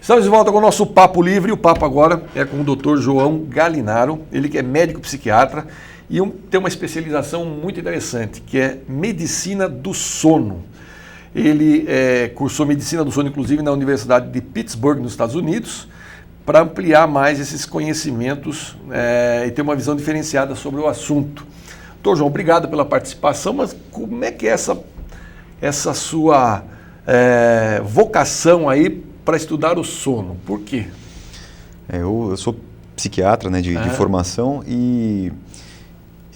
Estamos de volta com o nosso Papo Livre. O papo agora é com o Dr. João Galinaro, ele que é médico psiquiatra e tem uma especialização muito interessante, que é medicina do sono. Ele cursou medicina do sono, inclusive, na Universidade de Pittsburgh, nos Estados Unidos, para ampliar mais esses conhecimentos e ter uma visão diferenciada sobre o assunto. Doutor João, obrigado pela participação, mas como é que é essa sua vocação aí para estudar o sono? Por quê? Eu sou psiquiatra, né, de formação, e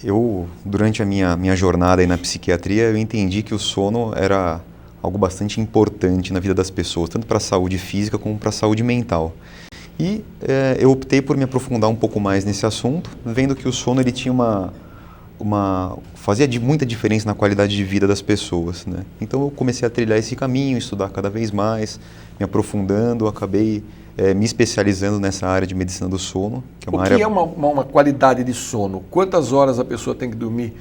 eu, durante a minha jornada aí na psiquiatria, eu entendi que o sono era algo bastante importante na vida das pessoas, tanto para a saúde física como para a saúde mental. E eu optei por me aprofundar um pouco mais nesse assunto, vendo que o sono ele tinha fazia muita diferença na qualidade de vida das pessoas, né? Então eu comecei a trilhar esse caminho, estudar cada vez mais, me aprofundando, acabei me especializando nessa área de medicina do sono. Que é o que é uma qualidade de sono? Quantas horas a pessoa tem que dormir?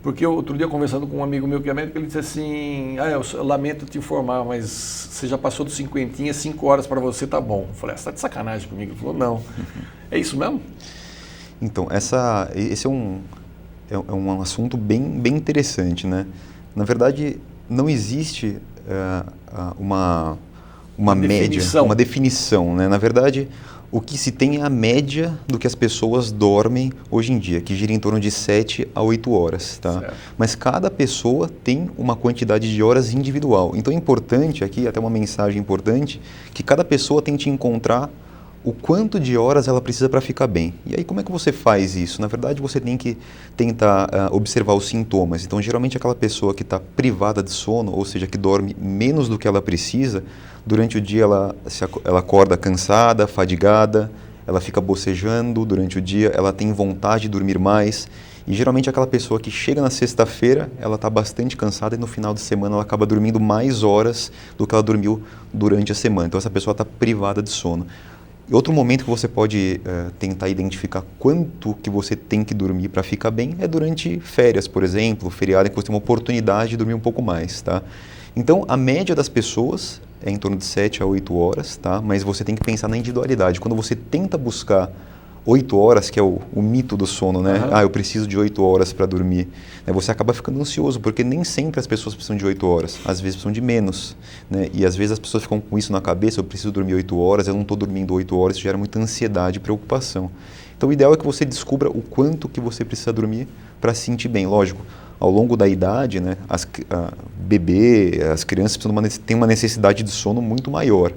Porque outro dia, conversando com um amigo meu que é médico, ele disse assim, eu lamento te informar, mas você já passou dos 50, 5 horas para você tá bom. Eu falei, você tá de sacanagem comigo? Ele falou, não. É isso mesmo? Então, esse é um assunto bem interessante, né? Na verdade, não existe uma média, uma definição, né? Na verdade, o que se tem é a média do que as pessoas dormem hoje em dia, que gira em torno de 7 a 8 horas, tá? Certo. Mas cada pessoa tem uma quantidade de horas individual. Então é importante aqui, até uma mensagem importante, que cada pessoa tente encontrar o quanto de horas ela precisa para ficar bem. E aí como é que você faz isso? Na verdade, você tem que tentar observar os sintomas. Então, geralmente aquela pessoa que está privada de sono, ou seja, que dorme menos do que ela precisa, durante o dia ela acorda cansada, fadigada, ela fica bocejando durante o dia, ela tem vontade de dormir mais. E geralmente aquela pessoa que chega na sexta-feira, ela está bastante cansada e no final de semana ela acaba dormindo mais horas do que ela dormiu durante a semana. Então essa pessoa está privada de sono. E outro momento que você pode tentar identificar quanto que você tem que dormir para ficar bem é durante férias, por exemplo, feriado em que você tem uma oportunidade de dormir um pouco mais, tá? Então, a média das pessoas é em torno de 7 a 8 horas, tá? Mas você tem que pensar na individualidade. Quando você tenta buscar 8 horas, que é o mito do sono, né? Uhum. Eu preciso de 8 horas para dormir. Né? Você acaba ficando ansioso, porque nem sempre as pessoas precisam de 8 horas. Às vezes precisam de menos. Né? E às vezes as pessoas ficam com isso na cabeça, eu preciso dormir 8 horas, eu não estou dormindo 8 horas, isso gera muita ansiedade e preocupação. Então o ideal é que você descubra o quanto que você precisa dormir para se sentir bem. Lógico, ao longo da idade, né, bebê, as crianças têm uma necessidade de sono muito maior.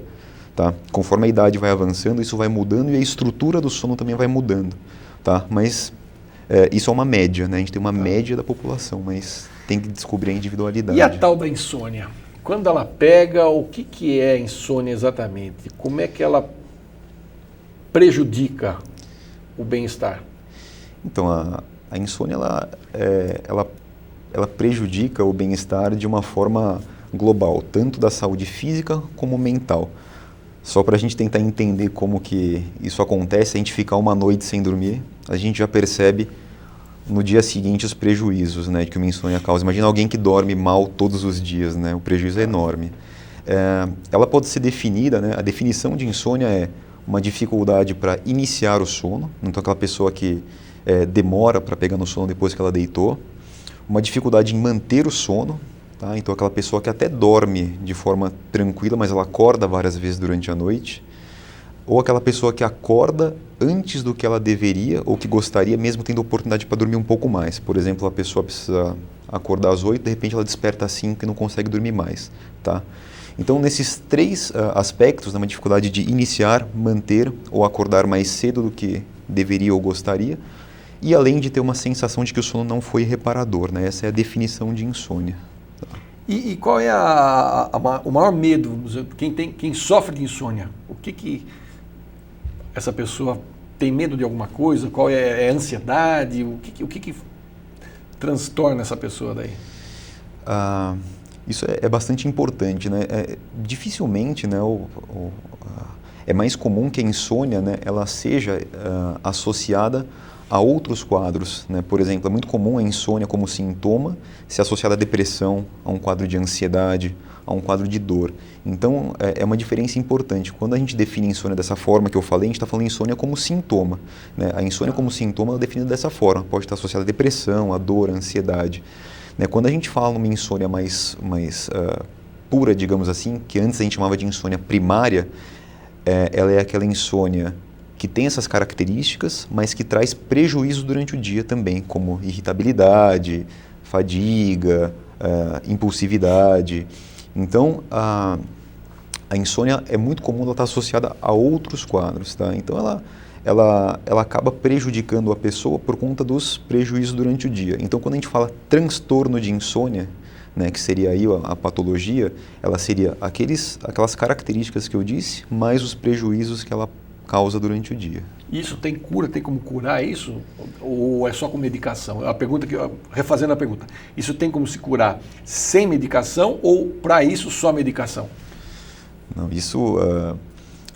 Tá? Conforme a idade vai avançando, isso vai mudando e a estrutura do sono também vai mudando. Tá? Mas isso é uma média, né? A gente tem uma média da população, mas tem que descobrir a individualidade. E a tal da insônia? Quando ela pega, o que é insônia exatamente? Como é que ela prejudica o bem-estar? Então, a insônia ela prejudica o bem-estar de uma forma global, tanto da saúde física como mental. Só para a gente tentar entender como que isso acontece, a gente ficar uma noite sem dormir, a gente já percebe no dia seguinte os prejuízos, né, que uma insônia causa. Imagina alguém que dorme mal todos os dias, né, o prejuízo é enorme. Ela pode ser definida, né, a definição de insônia é uma dificuldade para iniciar o sono, então aquela pessoa que demora para pegar no sono depois que ela deitou, uma dificuldade em manter o sono. Tá? Então aquela pessoa que até dorme de forma tranquila, mas ela acorda várias vezes durante a noite, ou aquela pessoa que acorda antes do que ela deveria ou que gostaria, mesmo tendo oportunidade para dormir um pouco mais. Por exemplo, a pessoa precisa acordar às 8, de repente ela desperta às 5 e não consegue dormir mais. Tá? Então nesses três aspectos, uma dificuldade de iniciar, manter ou acordar mais cedo do que deveria ou gostaria, e além de ter uma sensação de que o sono não foi reparador, né? Essa é a definição de insônia. E qual é o maior medo? Quem sofre de insônia? O que essa pessoa tem medo de alguma coisa? Qual é a ansiedade? O que transtorna essa pessoa daí? Isso é bastante importante, né? Dificilmente, né, é mais comum que a insônia, né, ela seja associada a outros quadros, né? Por exemplo, é muito comum a insônia como sintoma ser associada à depressão, a um quadro de ansiedade, a um quadro de dor. Então, é uma diferença importante. Quando a gente define a insônia dessa forma que eu falei, a gente está falando insônia como sintoma, né? A insônia como sintoma é definida dessa forma, pode estar associada à depressão, à dor, à ansiedade. Né? Quando a gente fala uma insônia mais pura, digamos assim, que antes a gente chamava de insônia primária, ela é aquela insônia que tem essas características, mas que traz prejuízo durante o dia também, como irritabilidade, fadiga, impulsividade. Então, a insônia é muito comum ela estar associada a outros quadros, tá? Então, ela acaba prejudicando a pessoa por conta dos prejuízos durante o dia. Então, quando a gente fala transtorno de insônia, né, que seria aí a patologia, ela seria aquelas características que eu disse, mais os prejuízos que ela causa durante o dia. Isso tem cura? Tem como curar isso? Ou é só com medicação? Refazendo a pergunta, isso tem como se curar sem medicação ou para isso só medicação? Não, isso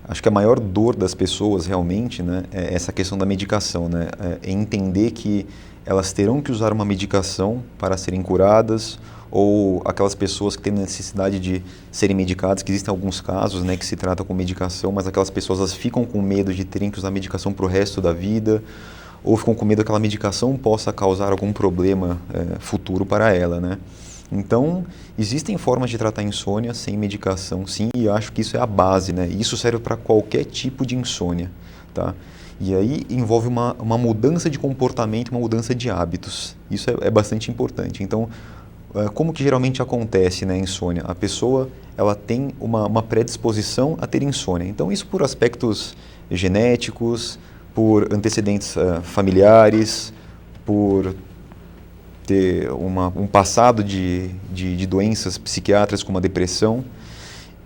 acho que a maior dor das pessoas realmente, né, é essa questão da medicação, né, é entender que elas terão que usar uma medicação para serem curadas, ou aquelas pessoas que têm necessidade de serem medicadas, que existem alguns casos, né, que se trata com medicação, mas aquelas pessoas elas ficam com medo de terem que usar medicação para o resto da vida, ou ficam com medo que aquela medicação possa causar algum problema futuro para ela, né? Então, existem formas de tratar a insônia sem medicação, sim, e acho que isso é a base, né? E isso serve para qualquer tipo de insônia, tá? E aí envolve uma mudança de comportamento, uma mudança de hábitos. Isso é bastante importante. Então, como que geralmente acontece, né, a insônia? A pessoa ela tem uma predisposição a ter insônia. Então, isso por aspectos genéticos, por antecedentes familiares, por ter um passado de doenças psiquiátricas como a depressão.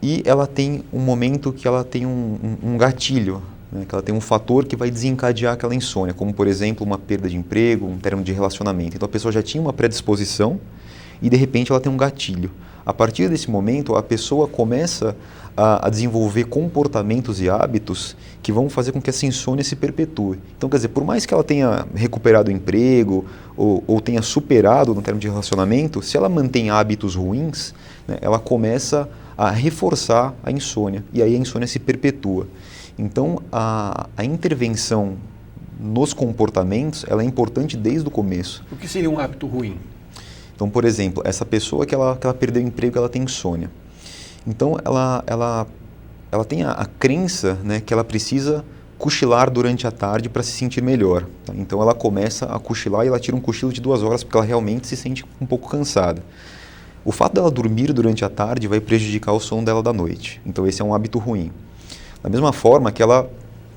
E ela tem um momento que ela tem um gatilho, né, que ela tem um fator que vai desencadear aquela insônia, como, por exemplo, uma perda de emprego, um término de relacionamento. Então, a pessoa já tinha uma predisposição e, de repente, ela tem um gatilho. A partir desse momento, a pessoa começa a desenvolver comportamentos e hábitos que vão fazer com que essa insônia se perpetue. Então, quer dizer, por mais que ela tenha recuperado o emprego ou tenha superado no término de relacionamento, se ela mantém hábitos ruins, né, ela começa a reforçar a insônia e aí a insônia se perpetua. Então, a intervenção nos comportamentos ela é importante desde o começo. O que seria um hábito ruim? Então, por exemplo, essa pessoa que ela perdeu o emprego, ela tem insônia. Então, ela tem a crença, né, que ela precisa cochilar durante a tarde para se sentir melhor. Tá? Então, ela começa a cochilar e ela tira um cochilo de 2 horas porque ela realmente se sente um pouco cansada. O fato dela dormir durante a tarde vai prejudicar o sono dela da noite. Então, esse é um hábito ruim. Da mesma forma que ela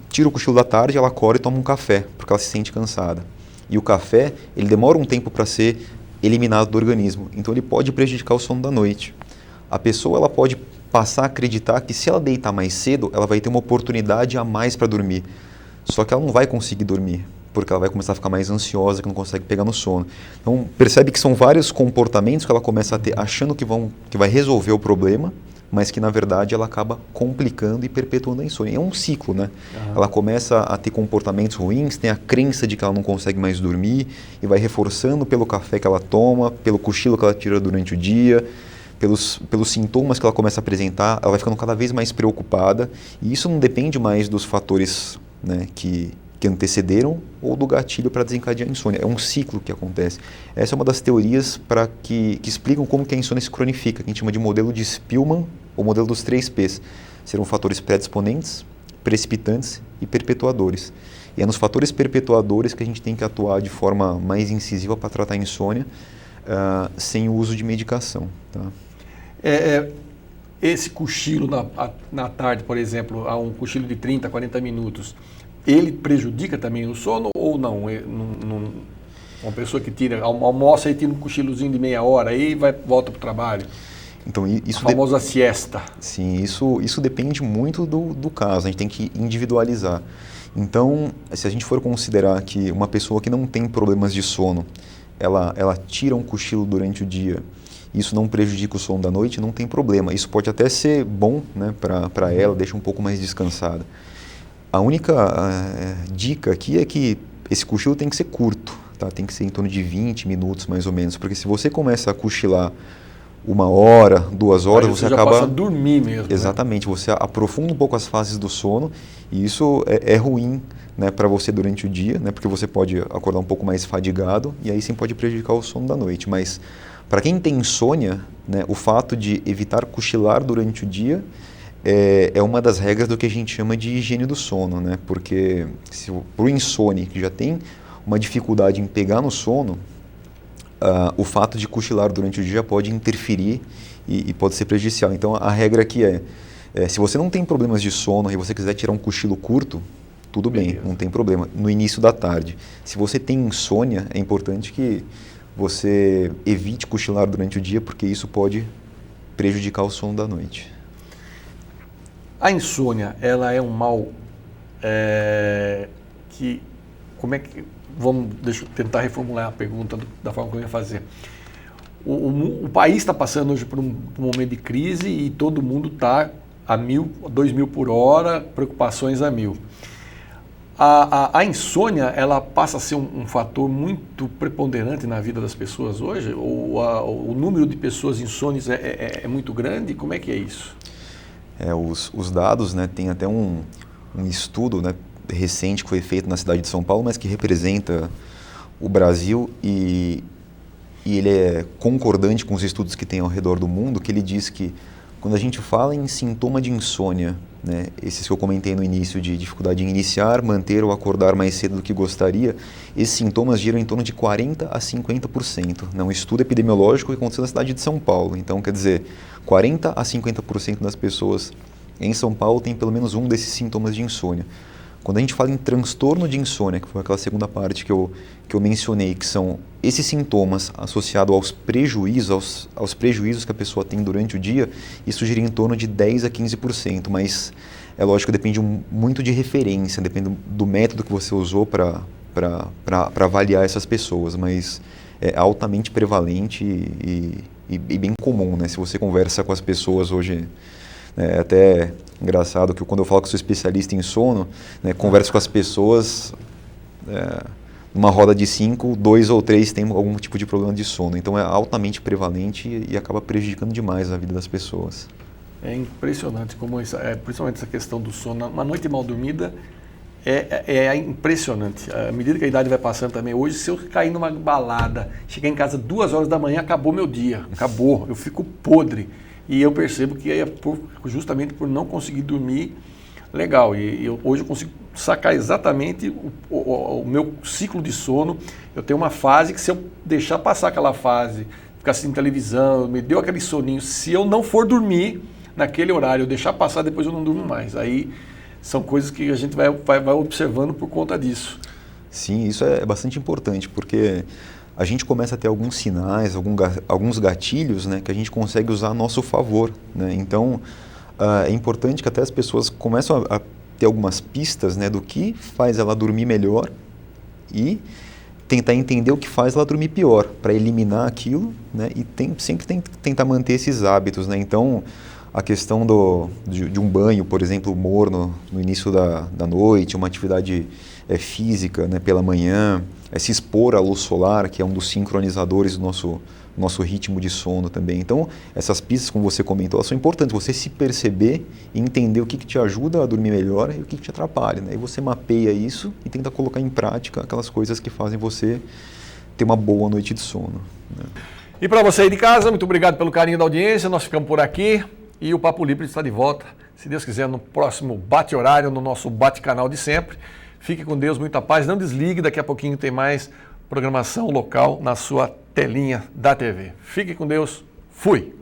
tira o cochilo da tarde, ela acorda e toma um café, porque ela se sente cansada. E o café, ele demora um tempo para ser eliminado do organismo, então ele pode prejudicar o sono da noite. A pessoa ela pode passar a acreditar que se ela deitar mais cedo, ela vai ter uma oportunidade a mais para dormir. Só que ela não vai conseguir dormir, porque ela vai começar a ficar mais ansiosa, que não consegue pegar no sono. Então percebe que são vários comportamentos que ela começa a ter achando que vai resolver o problema, mas que na verdade ela acaba complicando e perpetuando a insônia. É um ciclo, né? Uhum. Ela começa a ter comportamentos ruins, tem a crença de que ela não consegue mais dormir e vai reforçando pelo café que ela toma, pelo cochilo que ela tira durante o dia, pelos sintomas que ela começa a apresentar, ela vai ficando cada vez mais preocupada e isso não depende mais dos fatores, né, que antecederam ou do gatilho para desencadear a insônia. É um ciclo que acontece. Essa é uma das teorias que explicam como que a insônia se cronifica, que a gente chama de modelo de Spielman, ou modelo dos 3 Ps. Serão fatores predisponentes, precipitantes e perpetuadores. E é nos fatores perpetuadores que a gente tem que atuar de forma mais incisiva para tratar a insônia, sem o uso de medicação. Tá? Esse cochilo na tarde, por exemplo, um cochilo de 30, 40 minutos, ele prejudica também o sono ou não? Uma pessoa que almoça e tira um cochilozinho de meia hora, aí volta para o trabalho. Então, isso a famosa siesta. Sim, isso depende muito do caso, a gente tem que individualizar. Então, se a gente for considerar que uma pessoa que não tem problemas de sono, ela tira um cochilo durante o dia, isso não prejudica o sono da noite, não tem problema. Isso pode até ser bom, né, para ela, deixa um pouco mais descansada. A única dica aqui é que esse cochilo tem que ser curto, tá? Tem que ser em torno de 20 minutos mais ou menos, porque se você começa a cochilar 1 hora, 2 horas, aí você já acaba... passa a dormir mesmo. Exatamente, né? Você aprofunda um pouco as fases do sono e isso é ruim, né, para você durante o dia, né, porque você pode acordar um pouco mais fadigado e aí sim pode prejudicar o sono da noite. Mas para quem tem insônia, né, o fato de evitar cochilar durante o dia é uma das regras do que a gente chama de higiene do sono, né? Porque para o insônia que já tem uma dificuldade em pegar no sono, o fato de cochilar durante o dia pode interferir e pode ser prejudicial. Então a regra aqui se você não tem problemas de sono e você quiser tirar um cochilo curto, tudo bem, não tem problema, no início da tarde. Se você tem insônia, é importante que você evite cochilar durante o dia, porque isso pode prejudicar o sono da noite. A insônia, ela é um mal que... Como é que... Deixa eu tentar reformular a pergunta da forma que eu ia fazer. O país está passando hoje por um momento de crise e todo mundo está a 1.000, 2.000 por hora, preocupações a 1.000. A insônia, ela passa a ser um fator muito preponderante na vida das pessoas hoje? Ou o número de pessoas insônias é muito grande? Como é que é isso? Os dados, né, tem até um estudo, né, recente que foi feito na cidade de São Paulo, mas que representa o Brasil e ele é concordante com os estudos que tem ao redor do mundo, que ele diz que quando a gente fala em sintoma de insônia, né, esses que eu comentei no início, de dificuldade em iniciar, manter ou acordar mais cedo do que gostaria, esses sintomas giram em torno de 40% a 50%. Um estudo epidemiológico que aconteceu na cidade de São Paulo. Então, quer dizer, 40% a 50% das pessoas em São Paulo tem pelo menos um desses sintomas de insônia. Quando a gente fala em transtorno de insônia, que foi aquela segunda parte que eu mencionei, que são esses sintomas associados aos prejuízos que a pessoa tem durante o dia, isso gira em torno de 10% a 15%, mas é lógico que depende muito de referência, depende do método que você usou para avaliar essas pessoas, mas é altamente prevalente e bem comum, né? Se você conversa com as pessoas hoje... É até engraçado que quando eu falo que sou especialista em sono, né, converso com as pessoas, numa roda de 5, 2 ou 3 têm algum tipo de problema de sono. Então é altamente prevalente e acaba prejudicando demais a vida das pessoas. É impressionante como isso, principalmente essa questão do sono. Uma noite mal dormida é impressionante. À medida que a idade vai passando também, hoje se eu cair numa balada, chegar em casa 2 horas da manhã, acabou meu dia, acabou, eu fico podre. E eu percebo que justamente por não conseguir dormir legal. E hoje eu consigo sacar exatamente o meu ciclo de sono. Eu tenho uma fase que se eu deixar passar aquela fase, ficar assistindo televisão, me deu aquele soninho, se eu não for dormir naquele horário, eu deixar passar, depois eu não durmo mais. Aí são coisas que a gente vai observando por conta disso. Sim, isso é bastante importante, porque... a gente começa a ter alguns sinais, alguns gatilhos, né, que a gente consegue usar a nosso favor, né? Então, é importante que até as pessoas começam a ter algumas pistas, né, do que faz ela dormir melhor e tentar entender o que faz ela dormir pior, para eliminar aquilo, né, e sempre tentar manter esses hábitos, né? Então, a questão de um banho, por exemplo, morno no início da noite, uma atividade física, né, pela manhã, se expor à luz solar, que é um dos sincronizadores do nosso ritmo de sono também. Então, essas pistas, como você comentou, elas são importantes. Você se perceber e entender o que te ajuda a dormir melhor e o que te atrapalha, né? E você mapeia isso e tenta colocar em prática aquelas coisas que fazem você ter uma boa noite de sono, né? E para você aí de casa, muito obrigado pelo carinho da audiência. Nós ficamos por aqui e o Papo Livre está de volta, se Deus quiser, no próximo bate-horário, no nosso bate-canal de sempre. Fique com Deus, muita paz, não desligue, daqui a pouquinho tem mais programação local na sua telinha da TV. Fique com Deus, fui!